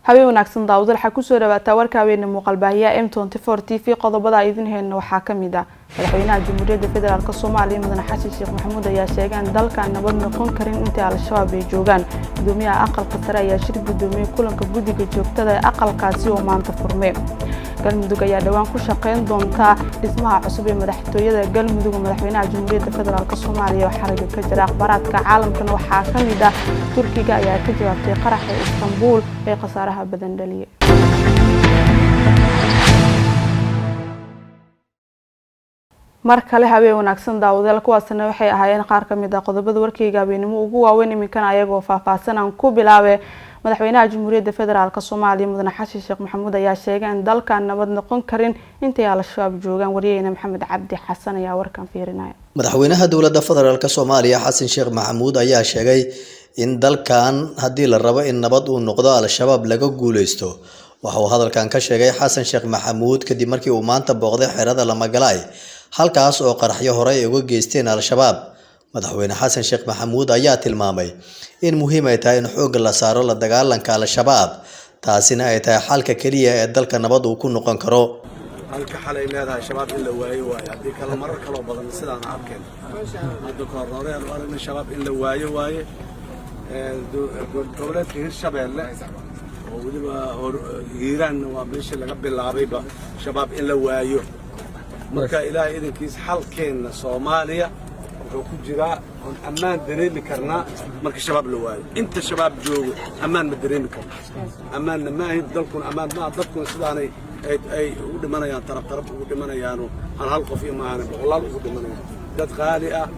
habeen wanaagsan daawada waxa ku soo dhawaata warka weyn muuqaalbaahiya M24 TV qodobada idin heeyna waxa kamid ah madaxweynaha Jamhuuriyadda Federaalka Soomaaliya Mudane Xasan Sheekh Maxamuud ayaa sheegay in dalka nabad noqon karin inta al-shabaab ay joogaan gudoomiyaha aqalka sare ayaa shir gudoomiye kulanka guddiga joogtada ee aqalkaasi oo maanta furmay galmudug ayaa dhawaan ku shaqeyn doonta dhismaha cusub ee madaxtooyada galmudug madaxweynaha Jamhuuriyadda Federaalka Soomaaliya oo xariga ka jira akhbaraadka caalamkan waxa kamid ah Turkiga ayaa ka jawaabtay qaraxa Istanbul ee qasaaraha badan dhaliyay markale habeen wanaagsan daawadayaal kuwaasna waxay ahaayeen qaar kamid ah qodobada warkayga habeenimo ugu waaweyn iminkan ayagoo faahfaahsan aan ku bilaabay madaxweynaha Jamhuuriyadda Federaalka Soomaaliya Mudane Xasan Sheekh Maxamuud ayaa sheegay in dalka nabad noqon karin inta al-shabaab joogaan wariyayna Maxamed Cabdi Xasan ayaa warkan fiirinaya madaxweynaha dawladda Federaalka Soomaaliya Xasan Sheekh Maxamuud ayaa sheegay in dalkan hadii la rabo in nabad uu noqdo al-shabaab laga guuleysto waxa uu hadalkan ka sheegay Xasan Sheekh Maxamuud kadib markii uu maanta booqday xerada Lamagalaay halkaas oo qaraxyo hore ay uga geysteen al-shabaab madaxweyne Xasan Sheekh Maxamuud ayaa tilmaamay in muhiim ay tahay in xoog la saaro la dagaalanka al-shabaab taasina ay tahay xalka kaliya ee dalka nabad uu ku noqon karo halka xalay leedahay shabaab in la waayo hadii kala marar kala badan sidaan arkeen hadda koornooreen aragna shabaab in la waayo dowladda Hirshabeelle oo waliba Hiiraan waa meesha laga bilaabayba shabaab in la waayo marka ilaahay idinkiis xalkeena Soomaaliya wuxuu ku jiraa on amaan dareemi karnaa marka shabaab la waayo inta shabaab joogo amaan ma dareemi karno amaan ma ahin dalkuna amaan ma dadkuna sidaanay ay u dhimanayaan taraf ugu dhimanayaan aan hal qof iyo maahan boqolaal ugu dhimanayaan dad qaali ah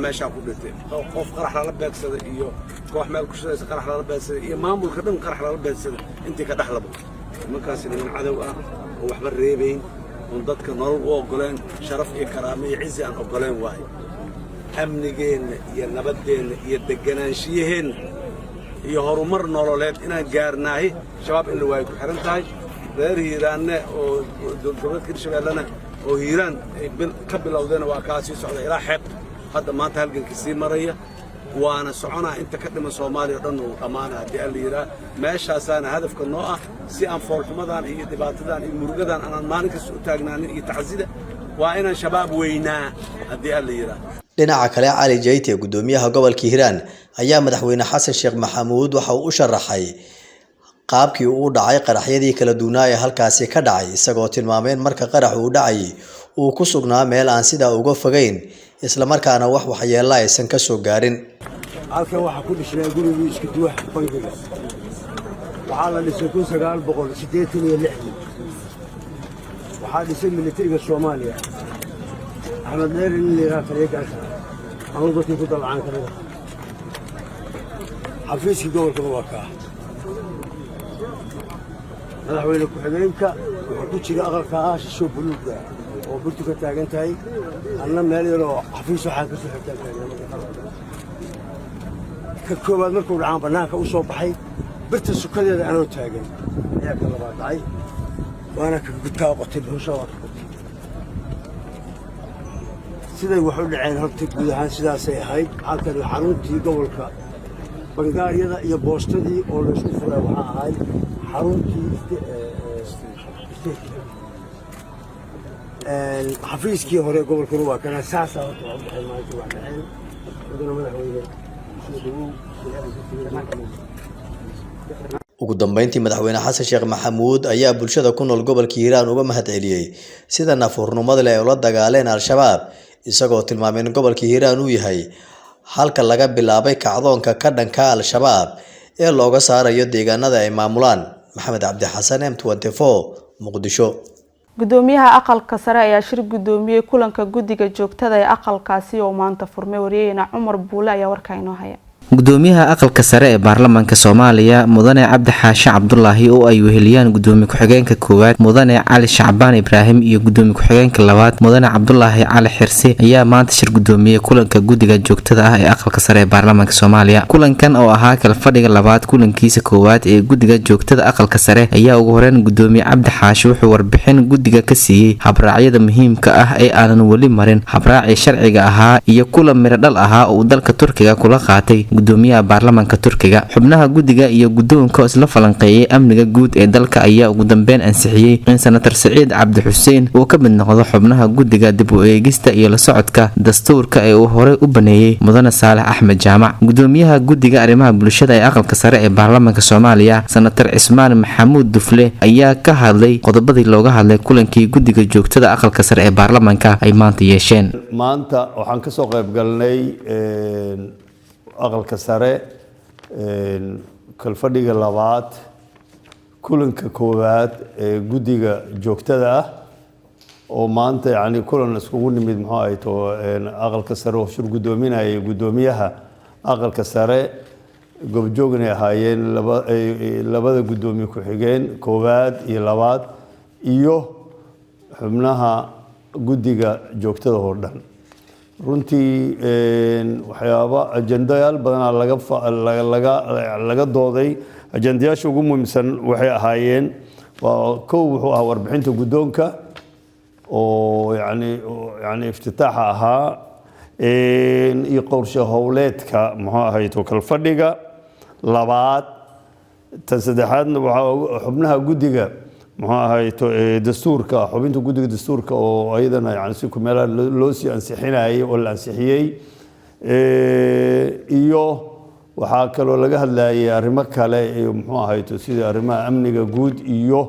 meesha ku dhintay qof qarax la beegsada iyo koox meel ku shaqeysa qarax la beegsada iyo maamulka dhan qarax la beegsada intii ka dhaxlabo markaas in cadow ah oo waxba reebayn dadka nolol u ogoleen sharaf iyo karaamo iyo cizi aan ogoleen waay amnigeena iyo nabadeena iyo deganaanshiyaheena iyo horumar nololeed inaan gaarnaahay shabaab in la waayo ku xiran tahay reer Hiiraanne oo dowladda Hirshabeellena oo Hiiraan ka bilowdeen waa ka sii socda ilaa xeeb hadda maanta halganka sii maraya waana soconaa inta ka dhiman Soomaaliya dhan oo dhamaana hadii la yiraahdo meeshaasana hadafka noo ah si aan foolxumadan iyo dhibaatadan iyo murugadan aan maalin kasta u taagnaanin iyo taxasida waa inaan shabaab weynaa hadii la yiraahdo dhinaca kale Cali Jayte gudoomiyaha gobolka Hiiraan ayaa madaxweyne Xasan Sheekh Maxamuud waxa uu u sharaxay qaabkii uu dhacay qaraxyadii kala duwanaa ee halkaasi ka dhacay isagoo tilmaamay marka qarax uu dhacay uu ku sugnaa meel aan sida uga fogeyn isla markaana wax waxyeello aysan ka soo gaarin halkan waxa ku dhisnaa guriga isku duwax bangiga waxa la dhisay 1986 waxa dhisay militariga Soomaaliya Ahmed Neer in la raafiyay aan dadkii ku dalcaan karada xafiiska gobolka waa ka madaxweyne ku-xigeenka wuxuu ku jira aqalka aashiisho buluuga oo burtu ka taagan tahay anna meel yar oo xafiis waxa ka soo xigtay ka koobaad markuu dhacaan banaanka u soo baxay birta sukadeeda anoo taagan ayaa ka labaad dhacay waana ka gudkaa qotay bulsho siday wax u dhaceen horta guud ahaan sidaasay ahayd halkan xaruntii gobolka bangaariyada iyo boostadii oo la isku furay waxa ahayd xaruntii xafiiskii hore gobolka waa kana saasa oo waxay maanta wax dhaceen wadana madaxweyne ugu dambeyntii madaxweyne Xasan Sheekh Maxamuud ayaa bulshada ku nool gobolka Hiiraan uga mahadceliyay sida nafurnimada leh oo la dagaaleen al-shabaab isagoo tilmaamay in gobolka Hiiraan uu yahay halka laga bilaabay kacdoonka ka dhanka al-shabaab ee looga saarayo deegaanada ay maamulaan Maxamed Cabdi Xasan M24 Muqdisho gudoomiyaha aqalka sare ayaa shir gudoomiyay kulanka guddiga joogtada ee aqalkaasi oo maanta furmay wariyayna Cumar Buule ayaa warka inoo haya gudoomiyaha aqalka sare ee baarlamaanka Soomaaliya Mudane Cabdi Xaashi Cabdullaahi oo ay weheliyaan gudoomiye ku-xigeenka koowaad Mudane Cali Shacbaan Ibraahim iyo gudoomiye ku-xigeenka labaad Mudane Cabdullaahi Cali Xirsi ayaa maanta shir gudoomiyay kulanka guddiga joogtada ah ee aqalka sare ee baarlamaanka Soomaaliya kulankan oo ahaa kala fadhiga labaad kulankiisa koowaad ee guddiga joogtada aqalka sare ayaa ugu horeen gudoomiye Cabdi Xaashi wuxuu warbixin guddiga ka siiyay habraacyada muhiimka ah ee aanan wali marin habraaci sharciga ahaa iyo kulan miro dhal ahaa oo dalka Turkiga kula qaatay gudoomiyaha baarlamaanka Turkiga. Xubnaha guddiga iyo guddoonka isla falanqeeyay amniga guud ee dalka ayaa ugu dambeyn ansixiyay in Senator Saciid Cabdi Xuseen uu ka mid noqdo xubnaha guddiga dib u eegista iyo la socodka dastuurka ee uu hore u baneeyay Mudane Saalax Axmed Jaamac. Gudoomiyaha guddiga arrimaha bulshada ee aqalka sare ee baarlamaanka Soomaaliya Senator Cismaan Maxamuud Dufle ayaa ka hadlay qodobadii looga hadlay kulankii guddiga joogtada aqalka sare ee baarlamaanka ay maanta yeesheen. maanta waxaan ka soo qayb galnay aqalka sare kalfadhiga labaad kulanka koowaad ee guddiga joogtada ah oo maanta yani kulan iskugu nimid muxuu ahay to aqalka sare oo shir gudoominaya gudoomiyaha aqalka sare gobjoogna ahaayeen labada gudoomiye ku xigeen koowaad iyo labaad iyo xubnaha guddiga joogtada oo dhan runtii waxyaabo ajendayaal badan laga dooday ajendayaasha ugu muhiimsan waxay ahaayeen kow wuxuu ahaa warbixinta guddoonka oo yani iftitaaxa ahaa iyo qorshe howleedka muxuu ahay to kalfadhiga labaad tan saddexaadna waxaa xubnaha guddiga muxuu ahay to dastuurka xubinta guddiga dastuurka oo ayadana yani si ku meelaha loo sii ansixinayay oo la ansixiyey iyo waxaa kaloo laga hadlayay arrimo kale iyo muxuu ahay to sida arrimaha amniga guud iyo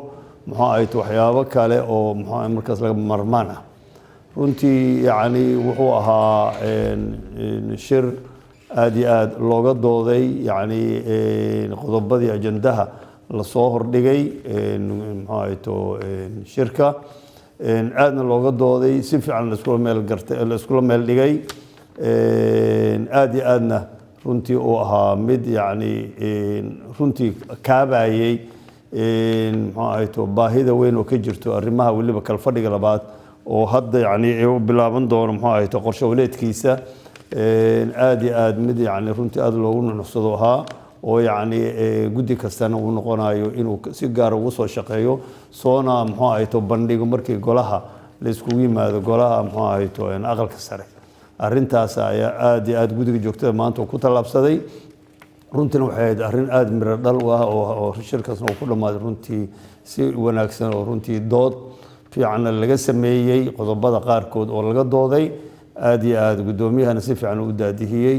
muxuu ahay to waxyaabo kale oo muxuu ahay markaas laga marmaan ah runtii yani wuxuu ahaa shir aad iyo aad looga dooday yani qodobadii ajendaha lasoo hordhigay muxuu ahay to shirka aadna looga dooday si fiican la iskula meel dhigay aad iyo aadna runtii uu ahaa mid yani runtii kaabayay muxuu ahay to baahida weyn oo ka jirto arrimaha weliba kalfadhiga labaad oo hadda yani u bilaaban doono muxuu ahay to qorshe howleedkiisa aad iyo aad mid yani runtii aad loogu nunuxsado ahaa oo yani guddi kastana uu noqonayo inuu si gaar ugu soo shaqeeyo soona muxuu ahay to bandhigo markii golaha la iskugu yimaado golaha muxuu ahay to aqalka sare arrintaas ayaa aad iyo aad guddiga joogtada maanta ku tallaabsaday runtiina waxay ahayd arrin aad miro dhal u ah oo shirkaasna uu ku dhammaaday runtii si wanaagsan oo runtii dood fiicanna laga sameeyey qodobada qaarkood oo laga dooday aad iyo aad guddoomiyahana si fiican u daadihiyey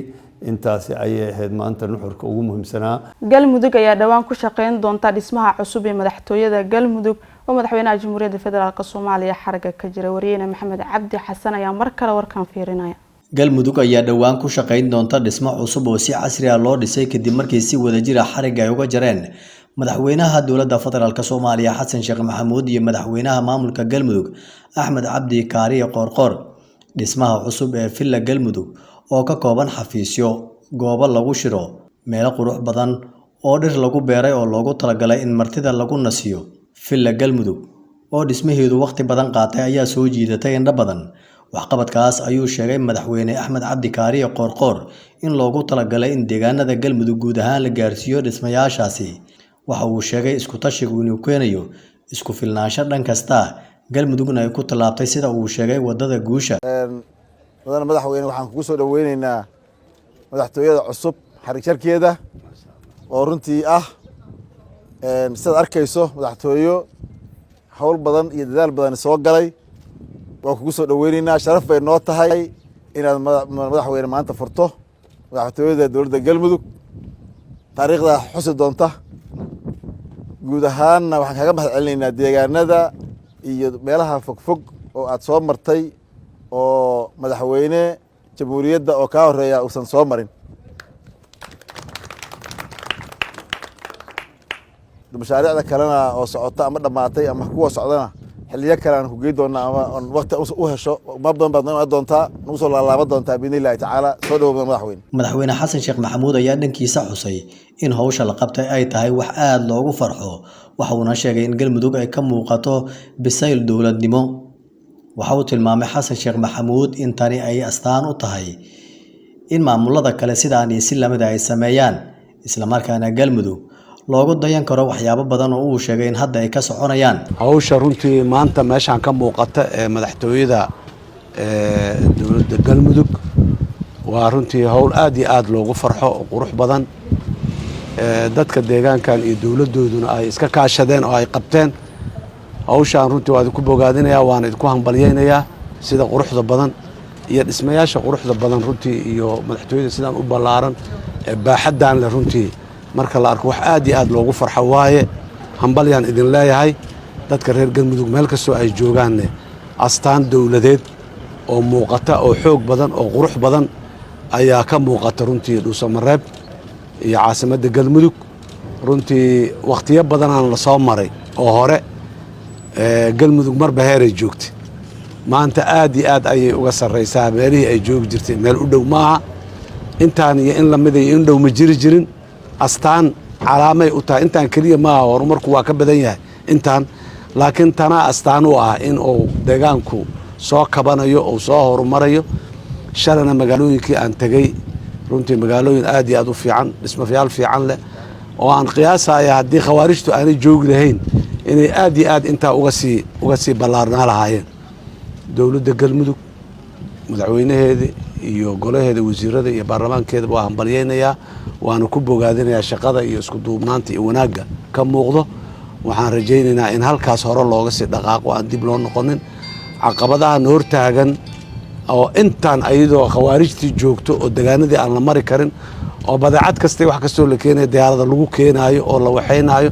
intaasi ayay ahayd maanta nuxurka ugu muhiimsanaa. galmudug ayaa dhawaan ku shaqeyn doonta dhismaha cusub ee madaxtooyada galmudug oo madaxweynaha jamhuuriyadda federaalk Soomaaliya xaraga ka jira. Wariyayna Maxamed Cabdi Xasan ayaa mar kale warkan fiirinaya. galmudug ayaa dhawaan ku shaqeyn doonta dhismo cusub oo si casri ah loo dhisay kadib markii si wadajir ah xariga ay uga jareen madaxweynaha dowladda federaalk Soomaaliya Xasan Sheekh Maxamuud iyo madaxweynaha maamulka galmudug Axmed Cabdi Kaariye Qoorqoor. dhismaha cusub ee Villa Galmudug oo ka kooban xafiisyo, goobo lagu shiro, meelo qurux badan oo dhir lagu beeray oo loogu talagalay in martida lagu nasiyo. Villa Galmudug oo dhismaheedu waqti badan qaatay ayaa soo jiidatay indho badan. waxqabadkaas ayuu sheegay madaxweyne Axmed Cabdi Kaariye Qoorqoor in loogu talagalay in deegaanada galmudug guud ahaan la gaarsiiyo dhismayaashaasi. waxa uu sheegay isku tashigu inuu keenayo isku filnaansho dhan kasta galmudugna ay ku tallaabtay sida uu sheegay wadada guusha. mudane madaxweyne waxaan kugu soo dhaweynaynaa madaxtooyada cusub xarig jarkeeda oo runtii ah sidaad arkayso madaxtooyo hawl badan iyo dadaal badan soo galay. waan kugu soo dhaweynaynaa, sharaf bay noo tahay inaad madaxweyne maanta furto madaxtooyada dowladda galmudug. taariikhda xusi doonta guud ahaanna waxaan kaga mahad celinaynaa deegaanada iyo meelaha fogfog oo aad soo martay oo madaxweyne jamhuuriyadda oo kaa horeeya uusan soo marin. mashaariicda kalena oo socota ama dhammaatay ama kuwa socdana xilliyo kale aan ku geey doonaa ama waqti u hesho ma badan baad noo doontaa nagu soo laalaaban doontaa biidnillahi tacaala. soo dhawow madaxweyne Xasan Sheekh Maxamuud ayaa dhankiisa xusay in hawsha la qabtay ay tahay wax aad loogu farxo. waxa uu sheegay in galmudug ay ka muuqato bisayl dowladnimo. waxa uu tilmaamay Xasan Sheekh Maxamuud in tani ay astaan u tahay in maamulada kale sidaan iyo si lamid ay sameeyaan isla markaana galmudug loogu dayan karo waxyaabo badan oo uu sheegay in hadda ay ka soconayaan. hawsha runtii maanta meeshaan ka muuqata ee madaxtooyada dowladda galmudug waa runtii howl aad iyo aad loogu farxo oo qurux badan dadka deegaankan iyo dowladooduna ay iska kaashadeen oo ay qabteen hawshaan runtii waa idinku bogaadinayaa waana idinku hambalyaynayaa sida quruxda badan iyo dhismayaasha quruxda badan runtii iyo madaxtooyada sidaan u ballaaran baaxadan leh runtii marka la arko wax aad iyo aad loogu farxo waaye hambalyaan idin leeyahay dadka reer galmudug meel kastoo ay joogaanne astaan dowladeed oo muuqata oo xoog badan oo qurux badan ayaa ka muuqata runtii dhuusamareeb iyo caasimadda galmudug runtii wakhtiyo badanaan la soo maray oo hore galmudug marba heeray joogtay maanta aad iyo aad ayay uga sarraysaa meelihii ay joogi jirtay meel u dhow maaha intaan iyo in lamid iyo in dhow ma jiri jirin astaan calaamay u tahay intaan keliya maaha horumarku waa ka badan yahay intaan laakiin tanaa astaan u ah in uu deegaanku soo kabanayo uu soo horumarayo shalana magaalooyinkii aan tegey runtii magaalooyin aad iyo aad u fiican dhismayaal fiican leh oo aan qiyaasaya haddii khawaarijtu aanay joogi lahayn inay aad iyo aad intaa uga sii ballaarnaa lahaayeen dowladda galmudug madaxweynaheeda iyo golaheeda wasiirada iyo baarlamaankeedaba waa hambalyaynayaa waana ku bogaadinayaa shaqada iyo isku duubnaanta iyo wanaagga ka muuqdo waxaan rajaynaynaa in halkaas hore looga sii dhaqaaqo aan dib loo noqonin caqabadaha na hortaagan oo intaan ayadoo khawaarijtii joogto oo degaanadii aan la mari karin oo badeecad kasta wax kastoo la keenayo diyaarada lagu keenaayo oo la waxaynaayo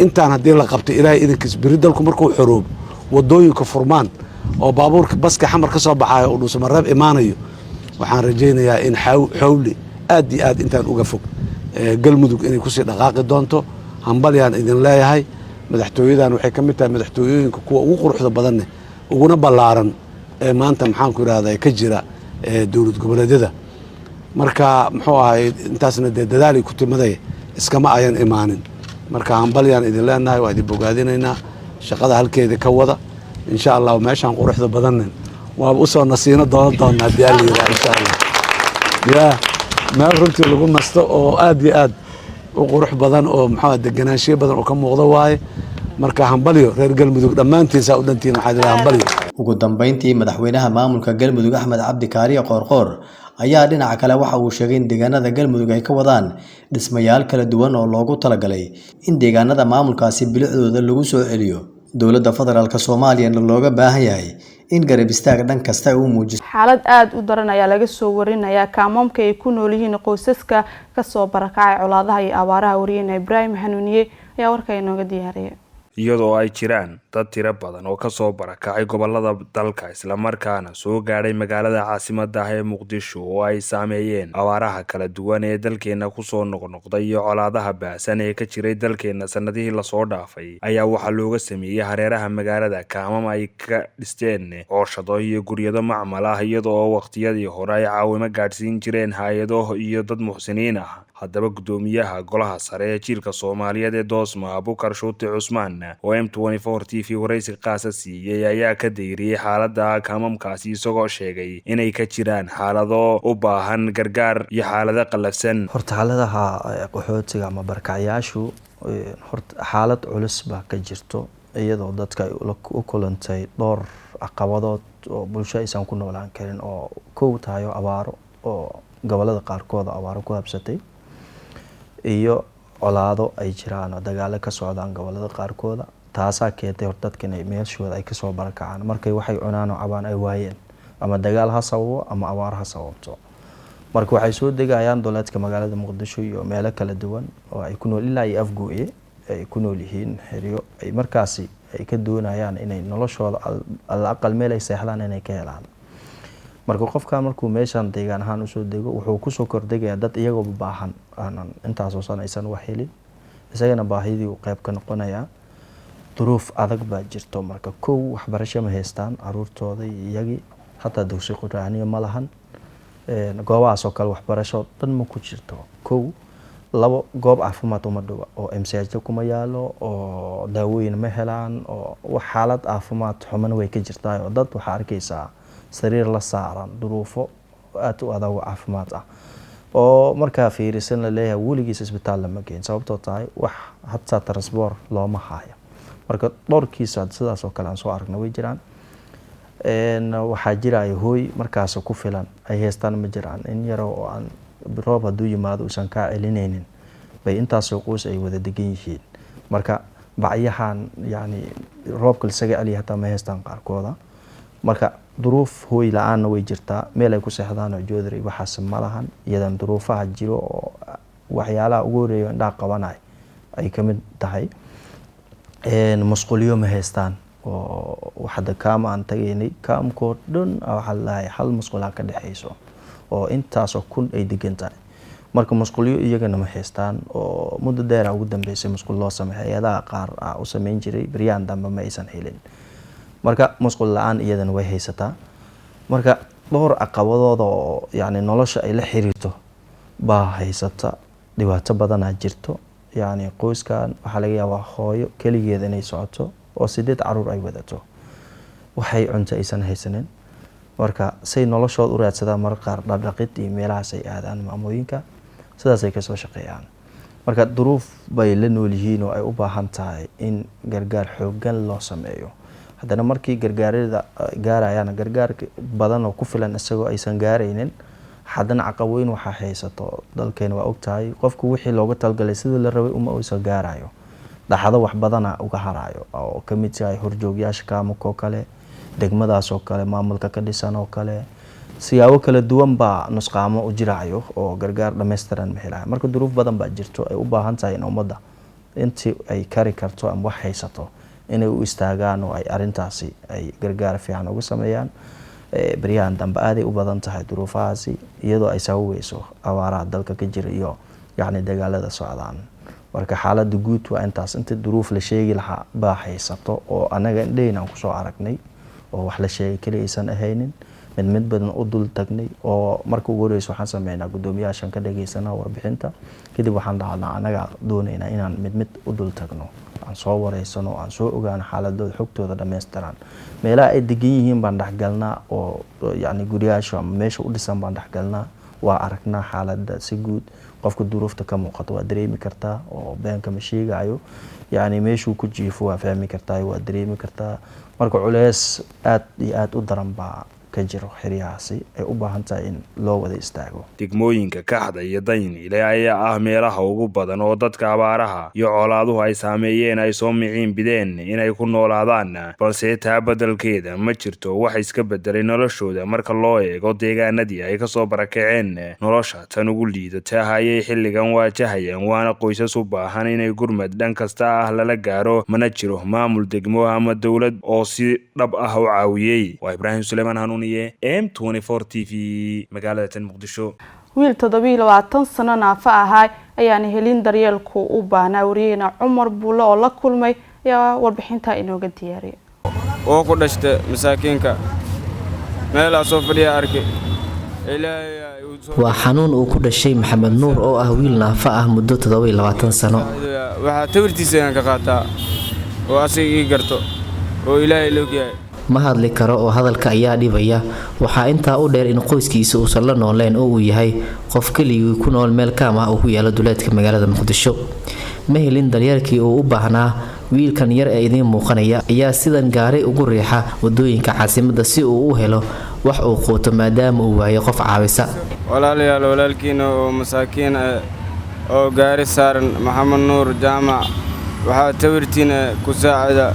intaan haddii la qabto ilaahay idinkiis beri dalku markuu xoroobo wadooyinka furmaan oo baabuurka baska xamar ka soo baxayo oo dhuusamareeb imaanayo waxaan rajaynayaa in xawli aad iyo aad intaan uga fog galmudug inay kusii dhaqaaqi doonto hambalyaan idin leeyahay madaxtooyadan waxay ka mid tahay madaxtooyooyinka kuwa ugu quruxda badanne uguna ballaaran ee maanta maxaanku idhahdaa ka jira dowlad goboleedyada marka muxuu ahay intaasna dee dadaalay ku timaday iskama ayan imaanin marka hambalyaan idin leenahay waa idin bogaadinaynaa shaqada halkeeda ka wada insha allah meeshaan quruxda badanne waaba usoo nasiino doonan doona haddii alla yidhaha insha allah ya meel runtii lagu nasto oo aad iyo aad u qurux badan oo muxuu deganaanshiyo badan oo ka muuqda waaye marka hambalyo reer galmudug dhammaantiisa u dhantiin waxaa jira hambalyo ugu dambeyntii madaxweynaha maamulka galmudug axmed cabdi kaariye qoorqoor ayaa dhinaca kale waxa uu sheegay in deegaanada galmudug ay ka wadaan dhismayaal kala duwan oo loogu talagalay in deegaanada maamulkaasi bilicdooda lagu soo celiyo dowladda federaalk soomaaliyana looga baahan yahay in garab istaag dhan kasta uu muujiso xaalad aad u daran ayaa laga soo warinayaa kaamamka ay ku nool yihiin qoysaska kasoo barakacay colaadaha iyo abaaraha wariyeyna Ibraahim Xanuuniye ayaa warka inooga diyaariyay iyadoo ay jiraan dad tiro badan oo kasoo barakacay gobolada dalka isla markaana soo gaadhay magaalada caasimadda ah ee Muqdisho oo ay saameeyeen abaaraha kala duwan ee dalkeena ku soo noqnoqday iyo colaadaha baasan ee ka jiray dalkeena sanadihii la soo dhaafay ayaa waxa looga sameeyay hareeraha magaalada kaamam ay ka dhisteen cooshado iyo guryado macmal ah iyadoo waqtiyadii hore ay caawimo gaadhsiin jireen hay'ado iyo dad muxsiniin ah haddaba gudoomiyaha golaha sare ee jiilka Soomaaliyeed ee Doosma Abukar Shuute Cusmaan oo M24 TV waraysi qaas siiyay ayaa ka deyriyay xaaladda kaamamkaasi isagoo sheegay inay ka jiraan xaalado u baahan gargaar iyo xaalado qalafsan horta xaaladaha qaxootiga ama barakacayaashu horta xaalad culus baa ka jirto iyadoo dadka u kulantay dhowr caqabadood oo bulsho aysan ku noolaan karin oo kow tahay abaaro oo gobolada qaarkood abaaro ku habsatay iyo colaado ay jiraan oo dagaalo ka socdaan gobolada qaarkooda taasaa keentay hor dadka inay meeshooda ay kasoo barakacaan markay waxay cunaan oo cabaan ay waayeen ama dagaal ha sababo ama abaar ha sababto marka waxay soo degayaan dowladka magaalada Muqdisho iyo meelo kala duwan oo ay ku nool ilaa ay afgooye ay ku nool yihiin xiriyo ay markaasi ay ka doonayaan inay noloshooda aqal meel ay seexdaan inay ka helaan marka qofka markuu meeshan deegaan ahaan u soo dego wuxuu ku soo kordhigaya dad iyagoo baahan aanan intaas oo sanaysan wax helin isagana baahidii uu qayb ka noqonaya duruuf adag baa jirto marka kow waxbarasho ma haystaan caruurtooda iyagii hataa dugsi quraaniyo ma lahan goobahaas oo kale waxbarasho dhan ma ku jirto kow labo goob caafimaad uma dhowa oo MCH kuma yaalo oo daawooyin ma helaan oo wax xaalad caafimaad xuman way ka jirtaa oo dad waxa arkaysaa sariir la saaran duruufo aad u adag caafimaad ah oo markaa fiirisan la leeyahay weligiis isbitaal lama geyn sababtoo tahay wax hataa transport looma haayo marka dhowrkiisa sidaas oo kale aan soo aragnay way jiraan waxaa jiraya hooy markaas ku filan ay haystaan ma jiraan in yaro oo aan roob hadduu yimaado uusan kaa celinaynin bay intaasoo qoys ay wada degan yihiin. marka bacyahan yani roobka isaga celiya hataa ma haystaan qaarkooda. marka duruuf hooy la-aanna way jirtaa, meel ay ku seexdaan oo joodari waxaas ma lahan. iyadan duruufaha jiro oo waxyaalaha ugu horeeya indhaha qabanay ay ka mid tahay. musqulyo ma haystaan oo waxda kaama aan tagaynay kaamkoo dhan waxaa lalahay hal musqulaa ka dhexayso oo intaasoo kun ay degan tahay. marka musqulyo iyagana ma haystaan oo muddo dheera ugu dambeysay musqul loo sameeyay hay-adaha qaar u sameyn jiray baryahan dambe ma aysan helin. marka musqul la-aan iyadana way haysataa. marka dhowr caqabadooda oo yani nolosha ay la xiriirto baa haysata. dhibaato badanaa jirto. yani qoyskan waxaa laga yaabaa hooyo keligeeda inay socoto oo 8 caruur ay wadato, waxay cunto aysan haysanin. marka say noloshood u raadsadaan marka qaar dhaqid iyo meelahaas ay aadaan maamooyinka sidaas ay kasoo shaqeeyaan. marka duruuf bay la nool yihiin oo ay u baahan tahay in gargaar xoogan loo sameeyo. haddana markii gargaarada gaarayaan gargaar badan oo ku filan isagoo aysan gaaraynin, haddana caqabooyin waxaa haysato dalkeena waa ogtahay qofku wixii looga talgalay sidii la rabay uma uusan gaarayo. dhaxdo wax badana uga harayo oo ka mid yahay horjoogyaasha kaamkoo kale, degmadaas oo kale, maamulka ka dhisan oo kale, siyaabo kala duwan baa nusqaamo u jirayo oo gargaar dhameystiran ma helayo. marka duruuf badan baa jirto ay u baahan tahay in ummadda intii ay kari karto ama wax haysato inay u istaagaan oo ay arintaasi ay gargaar fiican uga sameeyaan. baryahan dambe aaday u badan tahay duruufahaasi iyadoo ay sababeyso abaaraha dalka ka jira iyo yani dagaalada socdaan. marka xaaladda guud waa intaas. inta duruuf la sheegi lahaa baa haysato oo anaga indhaheyna aan kusoo aragnay oo wax la sheegay keli aysan ahaynin, mid badan u dul tagnay oo marka ugu horeysa waxaan sameynaa guddoomiyaashan ka dhageysanaa warbixinta, kadib waxaan dhahnaa anaga doonaynaa inaan mid u dul tagno, aan soo wareysano, aan soo ogaano xaaladooda xogtooda dhameystiran. meelaha ay degan yihiin baan dhexgalnaa oo yani guryaasha ama meesha u dhisan baan dhexgalnaa, waa aragnaa xaaladda si guud. qofka duruufta ka muuqato waa dareemi kartaa oo beenka ma sheegayo, yani meeshuu ku jiifo waa fahmi kartaa, waa dareemi kartaa. marka culeys aad iyo aad u daran baa ka jiro xeryahaasi ay u baahan tahay in loo wada istaago. degmooyinka Kaxda iyo Daynile ayaa ah meelaha ugu badan oo dadka abaaraha iyo colaaduhu ay saameeyeen ay soo miciin bideen inay ku noolaadaan, balse taa beddelkeeda ma jirto wax iska bedelay noloshooda marka loo eego deegaanadii ay ka soo barakaceen. nolosha tan ugu liidata ayay xilligan waajahayaan, waana qoysas u baahan inay gurmad dhan kasta ah lala gaaro, mana jiro maamul degmo ama dowlad oo si dhab ah u caawiyay. waa Ibraahim Suleymaan Hanuuniye, M24 TV, magaalada Muqdisho. wiil 27 sano naafa ahaa ayaan helin daryeelku u baahnaa. wariyayna Cumar Buulo oo la kulmay ayaa warbixinta inooga diyaariyay. oo ku dhashtay masaakiinka meelaha soo fadhiya arkay. waa xanuun uu ku dhashay Maxamed Nuur oo ah wiil naafa ah muddo 27 sano. waxaa tawirtiisa ka qaataa oo asig garto oo Ilaahay loo yahay. ma hadli karo oo hadalka ayaa dhibaya. waxaa intaa u dheer in qoyskiisa uusan la nooleen oo uu yahay qof keligii ku nool meel kaam ah oo ku yaala duleedka magaalada Muqdisho. ma helin daryeelkii uu u baahnaa. wiilkan yar ee idin muuqanaya ayaa sidan gaaray ugu riixa wadooyinka caasimadda si uu u helo wax uu quuto maadaama uu waayo qof caawisa. walaalayaal walaalkiina oo masaakiin oo gaari saaran Maxamed Nuur Jaamac waxaa tawirtiina ku saacada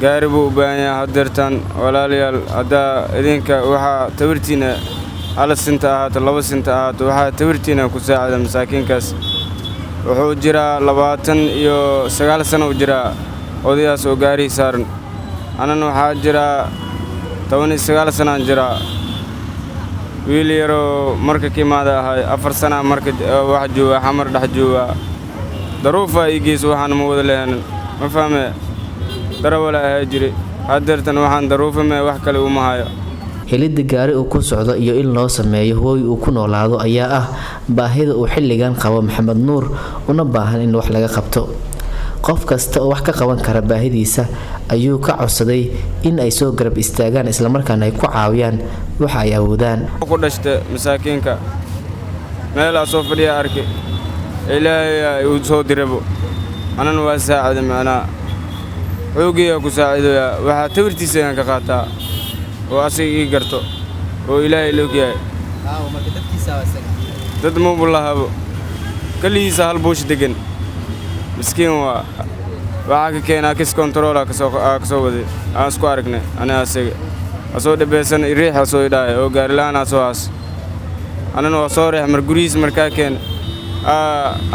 gaari buu u baahan yahay hadeertan. walaalayaal hadda idinka waxaa tawirtiina hal sinta ahaato 2 sinta ahaato waxaa tawirtiina ku saacada masaakiinkaas. wuxuu jiraa 29 sano u jiraa odayaas oo gaari saaran. anana waxaa jiraa 19 sano jiraa. wiil yaroo marka kimaada ahay 4 sano marka wax jooga xamar dhex jooga. daruufa igees waxaan ma wada leeyahay ma fahmay. darawal ayaa jiray hadeertan waxaan daruufamay wax kale uma hayo. helida gaari uu ku socdo iyo in loo sameeyo hooy uu ku noolaado ayaa ah baahida uu xilligan qabo Maxamed Nuur, una baahan in wax laga qabto. qof kasta oo wax ka qaban kara baahidiisa ayuu ka codsaday in ay soo garab istaagaan isla markaana ay ku caawiyaan waxa ay awoodaan. ku dhashtay masaakiinka meelaha soo fadhiya arkay. Ilaahay uu soo dirabo anana waa saacada macnaa xoogiya ku saacideeya. waxaa tawirtiisa ka qaataa oo asiga ii garto oo ilaahay loo yahay dad ma bulahabo kaliisa hal buush degan miskiin waa waxa ka keenaa kis control ka soo waday aan isku aragnay ana asiga asoo dhabeesan riix soo idhaay oo gaari laana soo as anana waa soo reex mar guriis markaa keen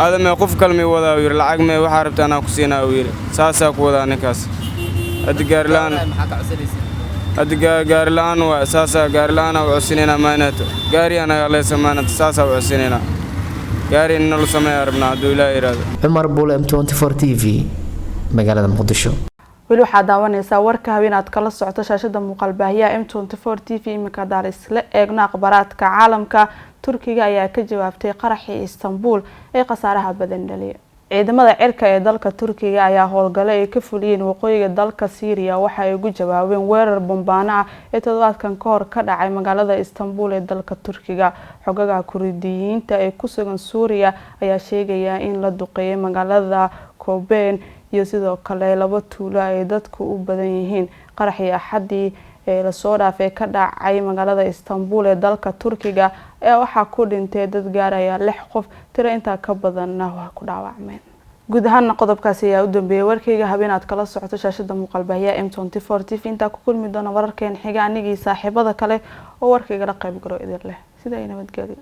aadama qof kalme wada wiir lacag me waxa rabtaan aan ku siinaa wiir saasa ku wada ninkaas gaari laan waa saasa gaari laana oo sinina maanato gaari ana la samaanad saasa oo sinina gaari in la sameeyo rabnaa haduu ilaahay iraado Umar Buul M24 TV magaalada Muqdisho weli waxaa daawanaysaa warka habeen aad kala socoto shaashada muuqaalbaahiyaha M24 TV imika daar isla eegno akhbaraadka caalamka Turkiga ayaa ka jawaabtay qaraxii Istanbul ee khasaaraha badan dhaliyay ciidamada cirka ee dalka Turkiga ayaa howlgalay ay ka fuliyeen waqooyiga dalka Syria waxa ay ugu jawaabeen weerar bombaana ah ee toddobaadkan ka hor ka dhacay magaalada Istanbul ee dalka Turkiga xogaga Kurdiyiinta ee ku sugan Suuriya ayaa sheegaya in la duqeeyay magaalada Kobane iyo sidoo kale laba tuulo ay dadku u badan yihiin qaraxii axadii ee la soo dhaafay ka dhacay magaalada Istanbul ee dalka Turkiga ee waxa ku dhintay dad gaaraya 6 qof tiro inta ka badanna waa ku dhaawacmeen guud ahaan qodobkaasi ayaa u dambeeyay warkayga habeen aad kala socoto shaashada muuqaalbaahiyaha M24 TV inta ku kulmi doona wararkeen xiga anigii saaxiibada kale oo warkayga la qayb galo idin leh sida ay nabadgelyo